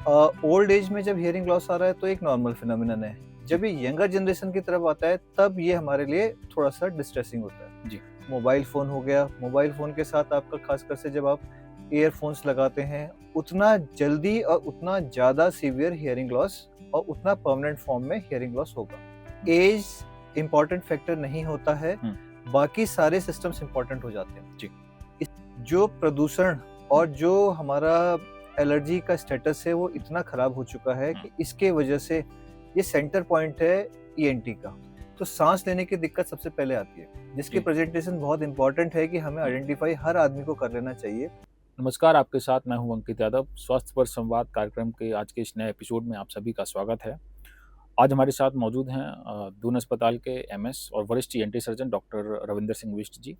Old age में जब hearing loss आ रहा है तो एक नॉर्मल फिनोमिनन है। जी। जब ये यंगर जनरेशन की तरफ आता है तब ये हमारे लिए थोड़ा-सा डिस्ट्रेसिंग होता है। जी। मोबाइल फ़ोन हो गया, मोबाइल फ़ोन के साथ आपका ख़ासकर से जब आप ईयरफ़ोन्स लगाते हैं, उतना जल्दी और उतना ज़्यादा सीवियर हियरिंग लॉस और उतना परमानेंट फ़ॉर्म में हियरिंग लॉस होगा। एज इम्पोर्टेंट फैक्टर नहीं होता है, हुँ। बाकी सारे सिस्टम्स इम्पोर्टेंट हो जाते हैं। जी। जो प्रदूषण और जो हमारा एलर्जी का स्टेटस है वो इतना खराब हो चुका है कि इसके वजह से ये सेंटर पॉइंट है ईएनटी का। तो सांस लेने की दिक्कत सबसे पहले आती है, जिसकी जी। प्रेजेंटेशन बहुत इंपॉर्टेंट है कि हमें आइडेंटिफाई हर आदमी को कर लेना चाहिए। नमस्कार, आपके साथ मैं हूँ अंकित यादव। स्वास्थ्य पर संवाद कार्यक्रम के आज के इस नए एपिसोड में आप सभी का स्वागत है। आज हमारे साथ मौजूद हैं दून अस्पताल के एमएस और वरिष्ठ ENT surgeon doctor Ravinder Singh Bisht ji.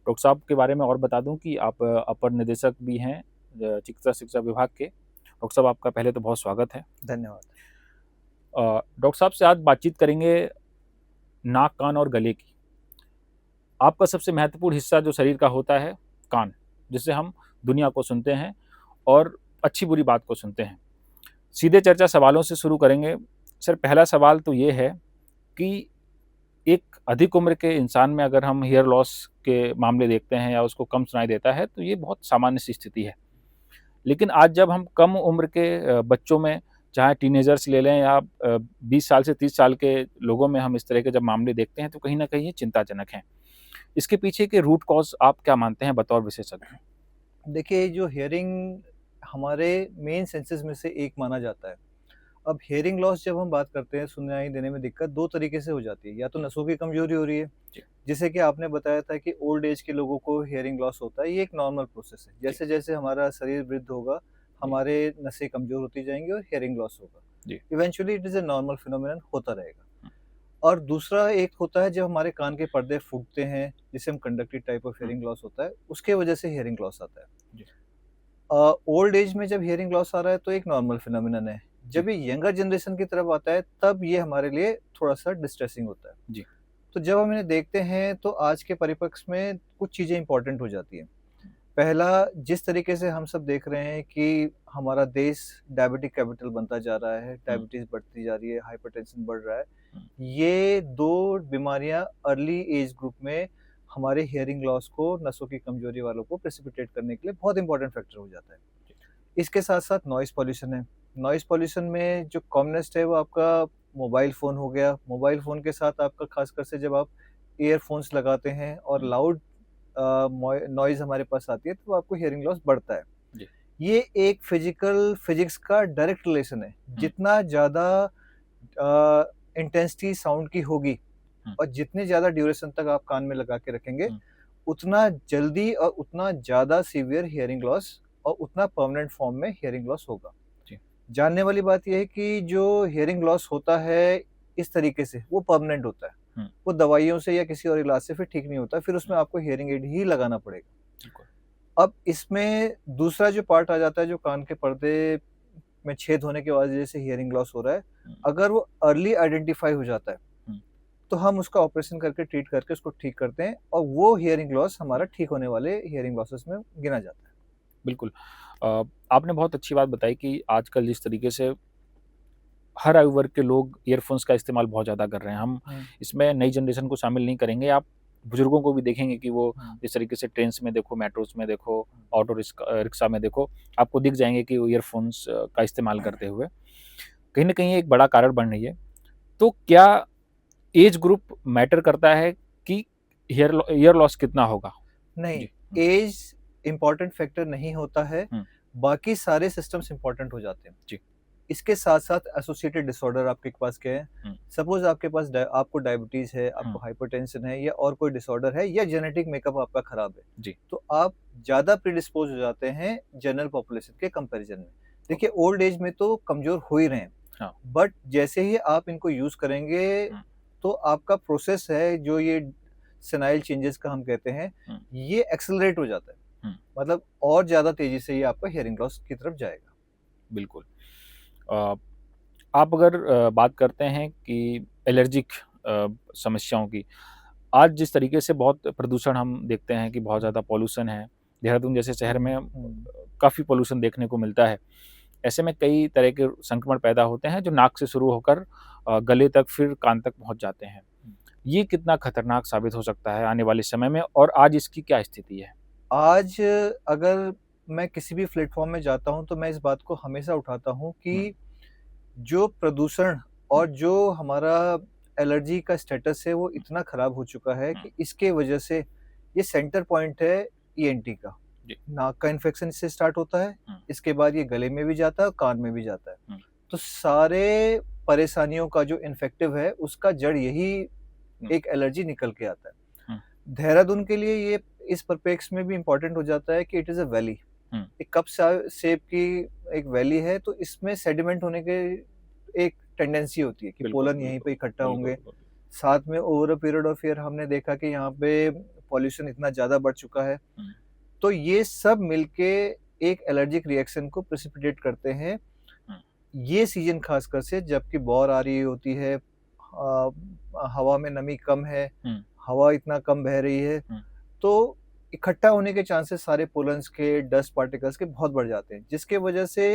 Doctor साहब के बारे में और बता दूं कि आप अपर निदेशक भी हैं चिकित्सा शिक्षा विभाग के। डॉक्टर साहब, आपका पहले तो बहुत स्वागत है। धन्यवाद। डॉक्टर साहब से आज बातचीत करेंगे नाक, कान और गले की। आपका सबसे महत्वपूर्ण हिस्सा जो शरीर का होता है, कान, जिससे हम दुनिया को सुनते हैं और अच्छी बुरी बात को सुनते हैं। सीधे चर्चा सवालों से शुरू करेंगे। सर, पहला सवाल तो ये है कि एक अधिक उम्र के इंसान में अगर हम हियर लॉस के मामले देखते हैं या उसको कम सुनाई देता है तो ये बहुत सामान्य सी स्थिति है। लेकिन आज जब हम कम उम्र के बच्चों में, चाहे टीनेजर्स ले लें या 20 साल से 30 साल के लोगों में हम इस तरह के जब मामले देखते हैं तो कहीं न कहीं ये चिंताजनक हैं। इसके पीछे के रूट कॉज़ आप क्या मानते हैं बतौर विशेषज्ञ? देखिए, जो हियरिंग हमारे मेन सेंसेस में से एक माना जाता है। अब हियरिंग लॉस जब हम बात करते हैं, सुनाई देने में दिक्कत 2 तरीके से हो जाती है। या तो नसों की कमज़ोरी हो रही है, जी। जैसे कि आपने बताया था कि ओल्ड एज के लोगों को हियरिंग लॉस होता है, ये एक नॉर्मल प्रोसेस है। जी। जैसे-जैसे हमारा शरीर वृद्ध होगा, जी। हमारे नसें कमज़ोर होती जाएँगी और हियरिंग लॉस होगा। जी। Eventually it is a normal phenomenon होता रहेगा। हुँ। और दूसरा एक होता है जब हमारे कान के पर्दे फूटते हैं, जिसे हम conductive type of hmm. Hearing loss होता है, उसके वजह से हियरिंग लॉस आता है। जी। ओल्ड एज में जब हियरिंग लॉस आ रहा है तो एक नॉर्मल फिनोमिनन है। जी। जब ये यंगर जनरेशन की तरफ आता है तब ये हमारे लिए थोड़ा-सा डिस्ट्रेसिंग होता है। जी। तो जब हम इन्हें देखते हैं तो आज के परिप्रेक्ष्य में कुछ चीज़ें इम्पोर्टेंट हो जाती हैं। पहला, जिस तरीके से हम सब देख रहे हैं कि हमारा देश डायबिटिक कैपिटल बनता जा रहा है, हुँ। डायबिटीज़ बढ़ती जा रही है, हाइपरटेंशन बढ़ रहा है। हुँ। ये 2 बीमारियाँ अर्ली एज ग्रुप में हमारे हियरिंग लॉस को, नसों की कमज़ोरी वालों को प्रेसिपिटेट करने के लिए बहुत इम्पोर्टेंट फैक्टर हो जाता है। जी। इसके साथ-साथ नॉइज़ पॉल्यूशन है। नॉइज़ पॉल्यूशन में जो कॉमनेस्ट है वो आपका मोबाइल फ़ोन हो गया। मोबाइल फ़ोन के साथ आपका ख़ासकर से जब आप ईयरफ़ोन्स लगाते हैं और हुँ। लाउड मोय नॉइज़ हमारे पास आती है तो आपको हियरिंग लॉस बढ़ता है। जी। ये एक फिज़िक्स का डायरेक्ट रिलेशन है। हुँ। जितना ज़्यादा इंटेंसिटी साउंड की होगी हुँ। और जितने ज़्यादा ड्यूरेशन तक आप कान में लगा के रखेंगे, हुँ। उतना जल्दी और उतना ज़्यादा सीवियर हियरिंग लॉस और उतना परमानेंट फ़ॉर्म में हियरिंग लॉस होगा। जी। जानने वाली बात ये है कि जो हियरिंग लॉस होता है इस तरीके से, वो परमानेंट होता है। हुँ। वो दवाइयों से या किसी और इलाज से फिर ठीक नहीं होता, फिर हुँ। उसमें आपको हियरिंग एड ही लगाना पड़ेगा। बिल्कुल। अब इसमें दूसरा जो पार्ट आ जाता है, जो कान के पर्दे में छेद होने की वजह से हियरिंग लॉस हो रहा है, हुँ। अगर वो अर्ली आइडेंटिफ़ाई हो जाता है, हुँ। तो हम उसका ऑपरेशन करके ट्रीट करके उसको ठीक करते हैं और वो हियरिंग लॉस हुँ। हमारा ठीक होने वाले हियरिंग लॉसेस में गिना जाता है। बिल्कुल। आपने बहुत अच्छी बात बताई कि आजकल जिस तरीके से हर आयु वर्ग के लोग ईयरफ़ोन्स का इस्तेमाल बहुत ज़्यादा कर रहे हैं। हम हुँ, इसमें नई जनरेशन को शामिल नहीं करेंगे। आप बुजुर्गों को भी देखेंगे कि वो हुँ, जिस तरीके से ट्रेन्स में देखो, मेट्रोज़ में देखो, हुँ। ऑटो रिक्शा में देखो, आपको दिख जाएँगे कि वो ईयरफ़ोन्स का इस्तेमाल करते हुए। कहीं न कहीं एक बड़ा कारण बन रही है। तो क्या एज ग्रुप मैटर करता है कि ईयर लॉस कितना होगा? नहीं, जी। हुँ। ऐज इम्पोर्टेंट फैक्टर नहीं होता है, हुँ। बाकी सारे सिस्टम्स इम्पोर्टेंट हो जाते हैं। जी। इसके साथ-साथ एसोसिएटेड डिसऑर्डर आपके पास क्या है? हुँ। सपोज़ आपके पास आपको डायबिटीज़ है, हुँ। आपको हाइपरटेंशन है या और कोई डिसऑर्डर है या जेनेटिक मेकअप आपका खराब है, जी। तो आप ज़्यादा प्रिडिस्पोज़ हो जाते हैं जनरल पॉपुलेशन के कंपैरिज़न में। देखिए, ओके। ओल्ड एज में तो कमज़ोर हो ही रहे हैं, हाँ। बट जैसे ही आप इनको यूज़ करेंगे, हुँ। तो आपका प्रोसेस है जो ये सेनाइल चेंजेज़ का हम कहते हैं, हुँ। ये एक्सेलरेट हो जाता है। हुँ। मतलब और ज़्यादा तेज़ी से ये आपका हियरिंग लॉस की तरफ जाएगा। बिल्कुल। अ, आप अगर बात करते हैं कि एलर्जिक समस्याओं की, आज जिस तरीके से बहुत प्रदूषण हम देखते हैं कि बहुत हुँ, ज़्यादा पॉल्यूशन है, देहरादून जैसे शहर में हुँ, काफ़ी पॉल्यूशन देखने को मिलता है। ऐसे में कई तरह के संक्रमण पैदा होते हैं जो नाक से शुरू होकर गले तक फिर कान तक पहुँच जाते हैं। ये कितना खतरनाक साबित हो सकता है आने वाले समय में और आज इसकी क्या स्थिति है? आज अगर मैं किसी भी प्लेटफ़ॉर्म में जाता हूँ, तो मैं इस बात को हमेशा उठाता हूँ हुँ, कि जो प्रदूषण और जो हमारा एलर्जी का स्टेटस है, वो इतना ख़राब हो चुका है हुँ, कि इसके वजह से ये सेंटर पॉइंट है ईएनटी का। जी, नाक का इन्फेक्शन इससे स्टार्ट होता है, हुँ, इसके बाद ये गले में भी जाता है और कान में भी जाता है। हुँ, तो सारे परेशानियों का जो इन्फेक्टिव है, उसका जड़ यही हुँ, एक एलर्जी निकल के आता है। हुँ, देहरादून के लिए ये इस परिप्रेक्ष्य में भी इम्पोर्टेंट हो जाता है कि इट इज़ अ वैली। हुँ, एक कप सा शेप की एक वैली है, तो इसमें सेडिमेंट होने के एक टेंडेंसी होती है कि बिल्कुल, पोलन यहीं बिल्कुल, पे इकट्ठा बिल्कुल, होंगे। बिल्कुल। साथ में over a period of year हमने देखा कि यहाँ पे पॉल्यूशन इतना ज़्यादा बढ़ चुका है। हुँ, तो ये सब मिलके एक एलर्जिक रिएक्शन को प्रेसिपिटेट करते हैं। हुँ, ये सीज़न ख़ासकर से जबकि बौर आ रही होती है, हवा में नमी कम है, हुँ, हवा इतना कम बह रही है, हुँ, तो इकट्ठा होने के चांसेस सारे पोलेन्स के, डस्ट पार्टिकल्स के बहुत बढ़ जाते हैं, जिसके वजह से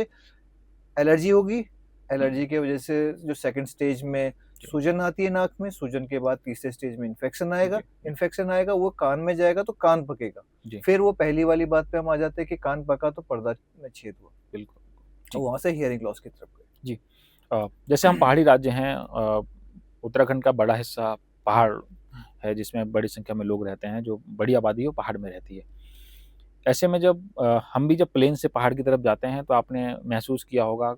एलर्जी होगी। हुँ, एलर्जी की वजह से जो सेकंड स्टेज में जी, सूजन आती है नाक में, सूजन के बाद तीसरे स्टेज में इन्फेक्शन आएगा। जी, जी, इन्फेक्शन आएगा, वो कान में जाएगा तो कान पकेगा। जी, फिर वो पहली वाली बात पे हम आ जाते हैं कि कान पका तो पर्दा में छेद हुआ। बिल्कुल, और जी, वहाँ से हियरिंग लॉस की तरफ गए। जी। जैसे हम पहाड़ी राज्य हैं, उत्तराखंड का बड़ा हिस्सा पहाड़ है जिसमें बड़ी संख्या में लोग रहते हैं, जो बड़ी आबादी है वो पहाड़ में रहती है। ऐसे में जब हम भी जब प्लेन से पहाड़ की तरफ जाते हैं तो आपने महसूस किया होगा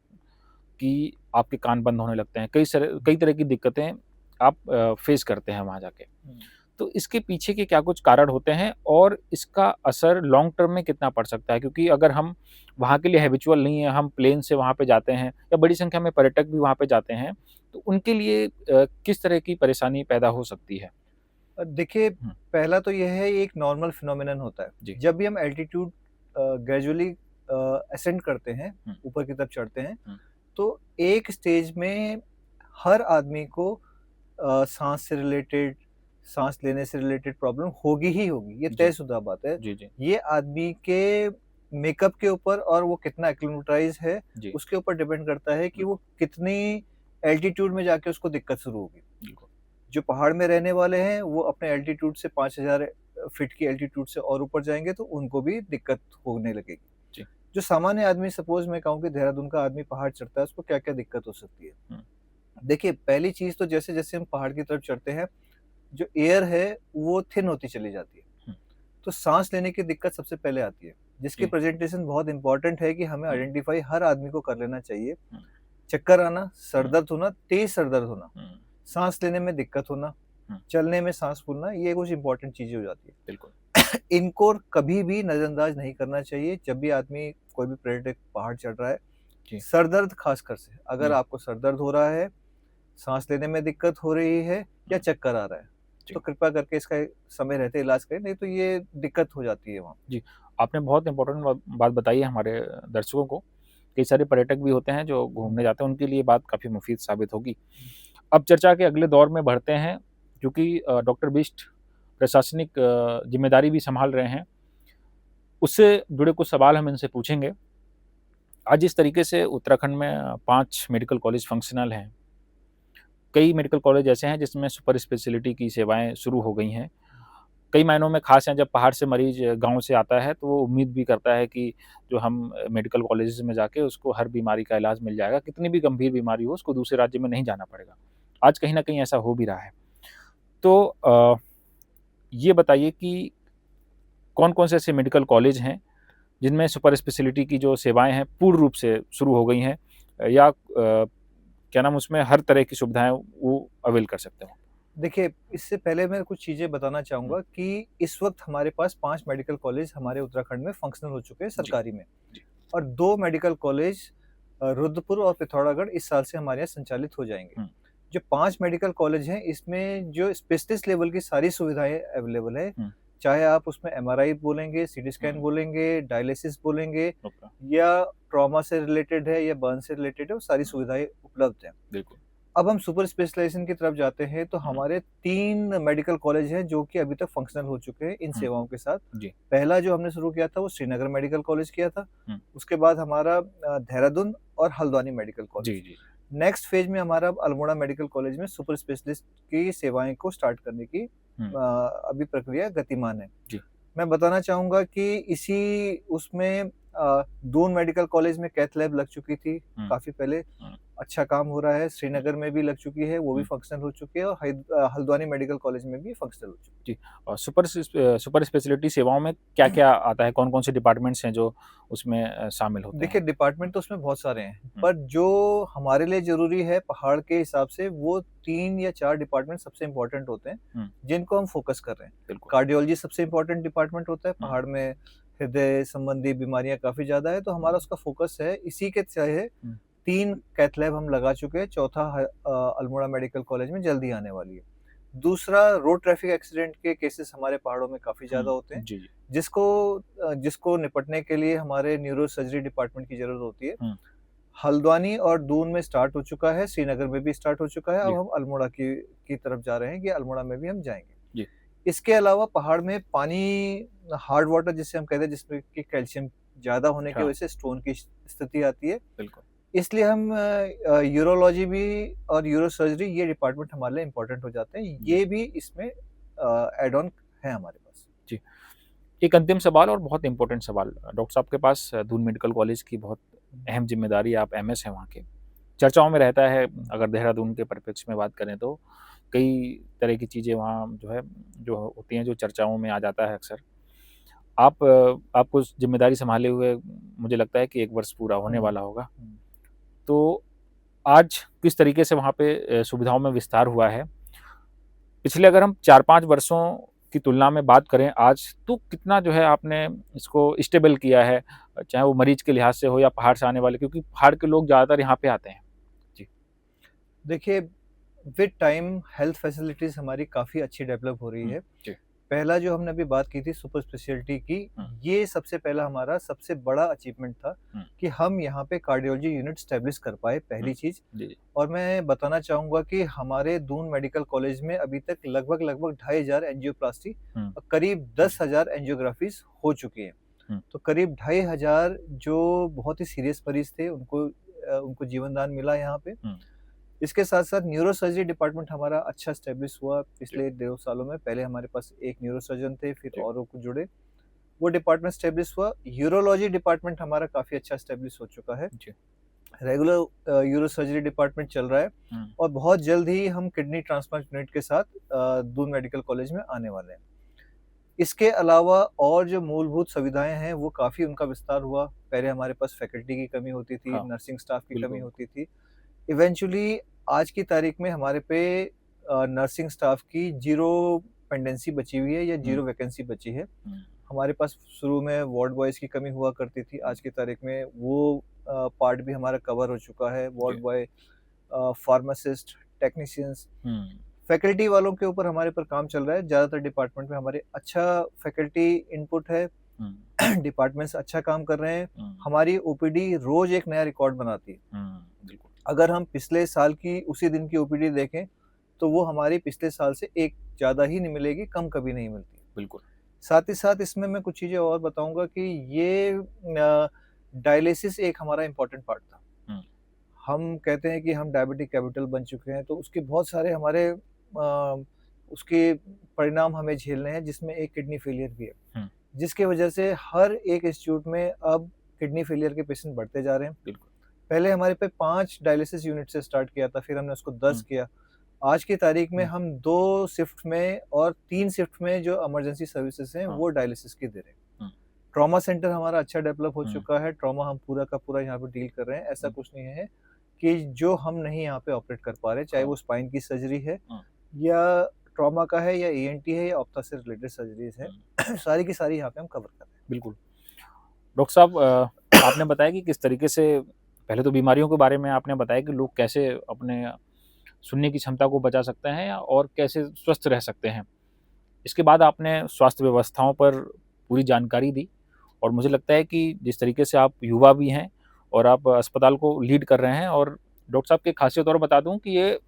कि आपके कान बंद होने लगते हैं। कई तरह की दिक्कतें आप फेस करते हैं वहाँ जाके। हुँ। तो इसके पीछे के क्या कुछ कारण होते हैं और इसका असर लॉन्ग टर्म में कितना पड़ सकता है? क्योंकि अगर हम वहाँ के लिए हैबिचुअल नहीं है, हम प्लेन से वहाँ पे जाते हैं या बड़ी संख्या में पर्यटक भी वहाँ पे जाते हैं, तो उनके लिए किस तरह की परेशानी पैदा हो सकती है? देखिए, हुँ, पहला तो ये है, ये एक नॉर्मल फिनोमेनन होता है। जी। जब भी हम एल्टीट्यूड ग्रेजुअली असेंड करते हैं, हुँ, ऊपर की तरफ चढ़ते हैं, हुँ, तो एक स्टेज में हर आदमी को साँस से रिलेटेड, साँस लेने से रिलेटेड प्रॉब्लम होगी ही होगी, ये जी, तयशुदा बात है। जी, जी, ये आदमी के मेकअप के ऊपर और वो कितना एक्लिमेटाइज़ है, जी, उसके ऊपर डिपेंड करता है कि वो बिल्कुल, कितनी एल्टीट्यूड में जाके उसको दिक्कत शुरू होगी। बिल्कुल। जो पहाड़ में रहने वाले हैं, वो अपने एल्टीट्यूड से 5000 फीट की एल्टीट्यूड से और ऊपर जाएँगे, तो उनको भी दिक्कत होने लगेगी। जी, जो सामान्य आदमी, सपोज़ मैं कहूँ कि देहरादून का आदमी पहाड़ चढ़ता है, उसको क्या-क्या दिक्कत हो सकती है? हुँ, देखिए, पहली चीज़ तो जैसे-जैसे हम पहाड़ की तरफ चढ़ते हैं, जो एयर है, वो थिन होती चली जाती है। हुँ, तो साँस लेने की दिक्कत सबसे पहले आती है, जिसकी जी, प्रेज़ेंटेशन बहुत इम्पोर्टेंट है कि हमें हुँ, आइडेंटिफ़ाई हर आदमी को कर लेना चाहिए। हुँ, चक्कर आना, सर हुँ, दर्द होना, तेज़ सर दर्द होना, हुँ, साँस लेने में दिक्कत होना, हुँ, चलने में साँस फूलना, ये कुछ इम्पोर्टेंट चीज़ें हो जाती है। बिल्कुल। इनको कभी भी नज़रअंदाज नहीं करना चाहिए जब भी आदमी, कोई भी पर्यटक पहाड़ चढ़ रहा है। जी, सर दर्द ख़ासकर से, अगर जी, आपको सर दर्द हो रहा है, साँस लेने में दिक्कत हो रही है या हुँ, चक्कर आ रहा है, जी, तो कृपया करके इसका समय रहते इलाज करें, नहीं तो ये दिक्कत हो जाती है वहाँ। जी। आपने बहुत इम्पोर्टेंट बात बताई है हमारे दर्शकों को। कई सारे पर्यटक भी होते हैं जो हुँ, घूमने जाते हैं, उनके लिए बात काफ़ी मुफ़ीद साबित होगी। अब चर्चा के अगले दौर में बढ़ते हैं, क्योंकि डॉक्टर बिष्ट प्रशासनिक ज़िम्मेदारी भी सँभाल रहे हैं। उससे जुड़े कुछ सवाल हम इनसे पूछेंगे। आज जिस तरीके से उत्तराखंड में 5 मेडिकल कॉलेज फ़ंक्शनल हैं, कई मेडिकल कॉलेज ऐसे हैं जिसमें सुपर स्पेशलिटी की सेवाएँ शुरू हो गई हैं। कई मायनों में ख़ास हैं, जब पहाड़ से मरीज़ गाँव से आता है, तो वो उम्मीद भी करता है कि जो हम मेडिकल कॉलेजेस में जाके उसको हर बीमारी का इलाज मिल जाएगा, कितनी भी गंभीर बीमारी हो, उसको दूसरे राज्य में नहीं जाना पड़ेगा। आज कहीं न कहीं ऐसा हो भी रहा है। तो ये बताइए कि कौन-कौन से ऐसे मेडिकल कॉलेज हैं, जिनमें सुपर स्पेशलिटी की जो सेवाएँ हैं, पूर्ण रूप से शुरू हो गई हैं, या क्या नाम उसमें हर तरह की सुविधाएँ वो अवेल कर सकते हो? देखिए, इससे पहले मैं कुछ चीज़ें बताना हुँ, चाहूँगा कि इस वक़्त हमारे पास 5 मेडिकल कॉलेज हमारे उत्तराखंड में फ़ंक्शनल हो चुके हैं जी, सरकारी में, जी, और 2 मेडिकल कॉलेज रुद्रपुर और पिथौरागढ़ इस साल से हमारे यहाँ संचालित हो जाएँगे। हुँ, जो 5 मेडिकल कॉलेज हैं, इसमें जो स्पेशलिस्ट लेवल की सारी सुविधाएँ अवेलेबल है। हुँ, चाहे आप उसमें एमआरआई बोलेंगे, सीटी स्कैन हुँ, बोलेंगे, डायलिसिस बोलेंगे, ओके, या ट्रॉमा से रिलेटेड है या बर्न से रिलेटेड है, वो सारी हुँ, सुविधाएँ उपलब्ध हैं। बिल्कुल। अब हम सुपर स्पेशलाइजेशन की तरफ जाते हैं, तो हमारे 3 मेडिकल कॉलेज हैं जो कि अभी तक फंक्शनल हो चुके हैं इन हुँ, सेवाओं के साथ। जी। पहला जो हमने शुरू किया था वो श्रीनगर मेडिकल कॉलेज किया था, हुँ, उसके बाद हमारा देहरादून और हल्द्वानी मेडिकल जी, कॉलेज। जी। नेक्स्ट फेज़ में हमारा अब अल्मोड़ा मेडिकल कॉलेज में सुपर स्पेशलिस्ट की सेवाएँ को स्टार्ट करने की हुँ, अभी प्रक्रिया गतिमान है। जी। मैं बताना चाहूँगा कि इसी उसमें दून मेडिकल कॉलेज में कैथ लैब लग चुकी थी हुँ, काफ़ी पहले, हुँ, अच्छा काम हो रहा है। हुँ, श्रीनगर में भी लग चुकी है, वो भी हुँ, फंक्शनल हो चुकी है और हल्द्वानी मेडिकल कॉलेज में भी फंक्शनल हो चुकी है। जी। और सुपर स्पेशलिटी सेवाओं में क्या-क्या आता है? कौन-कौन से डिपार्टमेंट्स हैं जो उसमें शामिल होते हैं? देखिए, हुँ, डिपार्टमेंट तो उसमें बहुत सारे हैं, हुँ, पर जो हमारे लिए ज़रूरी है पहाड़ के हिसाब से वो 3 या 4 डिपार्टमेंट सबसे इम्पोर्टेंट होते हैं, हुँ, जिनको हम फ़ोकस कर रहे हैं। बिल्कुल। कार्डियोलॉजी सबसे इम्पोर्टेंट डिपार्टमेंट होता है, हुँ, पहाड़ में हृदय संबंधी बीमारियाँ काफ़ी ज़्यादा है, तो हुँ, हमारा उसका फ़ोकस है। इसी के तहत हुँ, 3 कैथ लैब हम लगा चुके हैं, चौथा अल्मोड़ा मेडिकल कॉलेज में जल्दी आने वाली है। दूसरा, रोड ट्रैफिक एक्सीडेंट के केसेज़ हमारे पहाड़ों में काफ़ी हुँ, ज़्यादा होते हैं, जी, जी। जिसको निपटने के लिए हमारे न्यूरो सर्जरी डिपार्टमेंट की ज़रूरत होती है। हुँ, हल्द्वानी और दून में स्टार्ट हो चुका है, श्रीनगर में भी स्टार्ट हो चुका है, अब जी, हम अल्मोड़ा की तरफ जा रहे हैं कि अल्मोड़ा में भी हम जाएँगे। जी, इसके अलावा पहाड़ में पानी हार्ड वाटर जिसे हम कहते हैं जिसमें कि कैल्शियम ज़्यादा होने की हाँ, वजह से स्टोन की स्थिति आती है। बिल्कुल। इसलिए हम यूरोलॉजी भी और यूरो सर्जरी ये डिपार्टमेंट हमारे लिए इम्पोर्टेंट हो जाते हैं। जी, ये भी इसमें ऐड ऑन है हमारे पास। जी। एक अंतिम सवाल और बहुत इम्पोर्टेंट सवाल। डॉक्टर साहब के पास दून मेडिकल कॉलेज की बहुत अहम ज़िम्मेदारी है, आप एमएस हैं वहाँ के। चर्चाओं में रहता है, अगर देहरादून के परिप्रेक्ष्य में बात करें तो कई तरह की चीज़ें वहाँ जो है, जो होती हैं, जो चर्चाओं में आ जाता है अक्सर। आपको ज़िम्मेदारी सँभाले हुए मुझे लगता है कि 1 वर्ष पूरा होने हुँ, वाला होगा। हुँ। तो आज किस तरीके से वहाँ पे सुविधाओं में विस्तार हुआ है? पिछले अगर हम 4-5 वर्षों की तुलना में बात करें आज, तो कितना जो है आपने इसको स्टेबल किया है? चाहे वो मरीज़ के लिहाज से हो या पहाड़ से आने वाले, क्योंकि पहाड़ के लोग ज़्यादातर यहाँ पे आते हैं। जी। देखिए, विद टाइम हेल्थ फैसिलिटीज़ हमारी काफ़ी अच्छी डेवलप हो रही हुँ, है। जी। पहला जो हमने अभी बात की थी सुपर स्पेशलिटी की, हुँ, ये सबसे पहला हमारा सबसे बड़ा अचीवमेंट था हुँ, कि हम यहाँ पे कार्डियोलॉजी यूनिट एस्टेब्लिश कर पाए, हुँ। पहली चीज़। जी, जी। और मैं बताना चाहूँगा कि हमारे दून मेडिकल कॉलेज में अभी तक लगभग 2500 एंजियोप्लास्टी हुँ, और करीब 10,000 एंजियोग्राफ़ीज़ हो चुकी हैं। हुँ, तो करीब 2500 जो बहुत ही सीरियस मरीज़ थे, उनको जीवन दान मिला यहाँ पे। हुँ, इसके साथ-साथ न्यूरो सर्जरी डिपार्टमेंट हमारा अच्छा एस्टेब्लिश हुआ जी, पिछले 2 सालों में। पहले हमारे पास 1 न्यूरो सर्जन थे, फिर जी, औरों को जुड़े, वो डिपार्टमेंट एस्टेब्लिश हुआ। यूरोलॉजी डिपार्टमेंट हमारा काफ़ी अच्छा एस्टेब्लिश हो चुका है। जी। रेगुलर यूरो सर्जरी डिपार्टमेंट चल रहा है हुँ, और बहुत जल्द ही हम किडनी ट्रांसप्लांट यूनिट के साथ दून मेडिकल कॉलेज में आने वाले हैं। इसके अलावा और जो मूलभूत सुविधाएँ हैं, वो काफ़ी उनका विस्तार हुआ। पहले हमारे पास फैकल्टी की कमी होती थी, हाँ, नर्सिंग स्टाफ की कमी बिल्कुल, बिल्कुल। होती थी। इवेंचुअली आज की तारीख में हमारे पे नर्सिंग स्टाफ की ज़ीरो पेंडेंसी बची हुई है या हुँ, ज़ीरो वैकेंसी बची है। हुँ, हमारे पास शुरू में वार्ड बॉयज़ की कमी हुआ करती थी, आज की तारीख में वो पार्ट भी हमारा कवर हो चुका है। जी। वार्ड बॉय, फार्मासिस्ट, टेक्नीशियंस, हुँ, फैकल्टी वालों के ऊपर हमारे पर काम चल रहा है। ज़्यादातर डिपार्टमेंट में हमारे अच्छा फैकल्टी इनपुट है, हुँ, डिपार्टमेंट्स अच्छा काम कर रहे हैं। हुँ, हमारी ओपीडी रोज़ एक नया रिकॉर्ड बनाती है। हुँ, बिल्कुल, अगर हम पिछले साल की उसी दिन की ओपीडी देखें, तो वो हमारी पिछले साल से एक ज़्यादा ही नहीं मिलेगी, कम कभी नहीं मिलती। बिल्कुल। साथ ही साथ इसमें मैं कुछ चीज़ें और बताऊँगा कि ये डायलिसिस एक हमारा इम्पोर्टेंट पार्ट था। हुँ, हम कहते हैं कि हम डायबिटिक कैपिटल बन चुके हैं, तो उसके बहुत सारे हमारे उसके परिणाम हमें झेलने हैं, जिसमें एक किडनी फेलियर भी है। हुँ, जिसकी वजह से हर एक इंस्टीट्यूट में अब किडनी फेलियर के पेशेंट बढ़ते जा रहे हैं। बिल्कुल। पहले हमारे पे 5 डायलिसिस यूनिट से स्टार्ट किया था, फिर हमने उसको 10 हुँ, किया। आज की तारीख में हुँ, हम 2 शिफ्ट में और 3 शिफ्ट में जो इमरजेंसी सर्विसेज़ हैं, हाँ, वो डायलिसिस की दे रहे हैं। हुँ, ट्रॉमा सेंटर हमारा अच्छा डेवलप हो हुँ, चुका है, ट्रॉमा हम पूरा का पूरा यहाँ पे डील कर रहे हैं। ऐसा हुँ, कुछ नहीं है कि जो हम नहीं यहाँ पे ऑपरेट कर पा रहे, चाहे हाँ, वो स्पाइन की सर्जरी है हाँ, या ट्रॉमा का है या ईएनटी है या ऑप्था से रिलेटेड सर्जरीज़ हुँ, हैं। सारी की सारी यहाँ पे हम कवर कर रहे हैं। बिल्कुल। डॉक्टर साहब, आपने बताया कि किस तरीके से पहले तो बीमारियों के बारे में आपने बताया कि लोग कैसे अपने सुनने की क्षमता को बचा सकते हैं और कैसे स्वस्थ रह सकते हैं। इसके बाद आपने स्वास्थ्य व्यवस्थाओं पर पूरी जानकारी दी और मुझे लगता है कि जिस तरीके से आप युवा भी हैं और आप अस्पताल को लीड कर रहे हैं, और डॉक्टर साहब की एक ख़ासियत और बता दूँ कि ये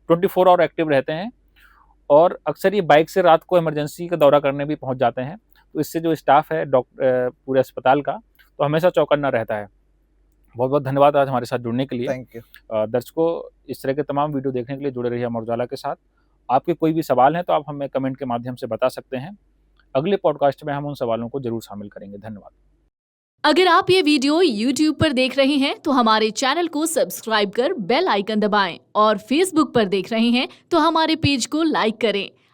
24 आवर एक्टिव रहते हैं और अक्सर ये बाइक से रात को इमरजेंसी का दौरा करने भी पहुंच जाते हैं। तो इससे जो स्टाफ है पूरे अस्पताल का, तो हमेशा चौकन्ना रहता है। बहुत बहुत धन्यवाद आज हमारे साथ जुड़ने के लिए। Thank you. दर्शकों, इस तरह के तमाम वीडियो देखने के लिए जुड़े रहिए अमर उजाला के साथ। आपके कोई भी सवाल हैं तो आप हमें कमेंट के माध्यम से बता सकते हैं। अगले पॉडकास्ट में हम उन सवालों को जरूर शामिल करेंगे। धन्यवाद। अगर आप ये वीडियो YouTube पर देख रहे हैं तो हमारे चैनल को सब्सक्राइब कर बेल आइकन दबाएं और Facebook पर देख रहे हैं तो हमारे पेज को लाइक करें।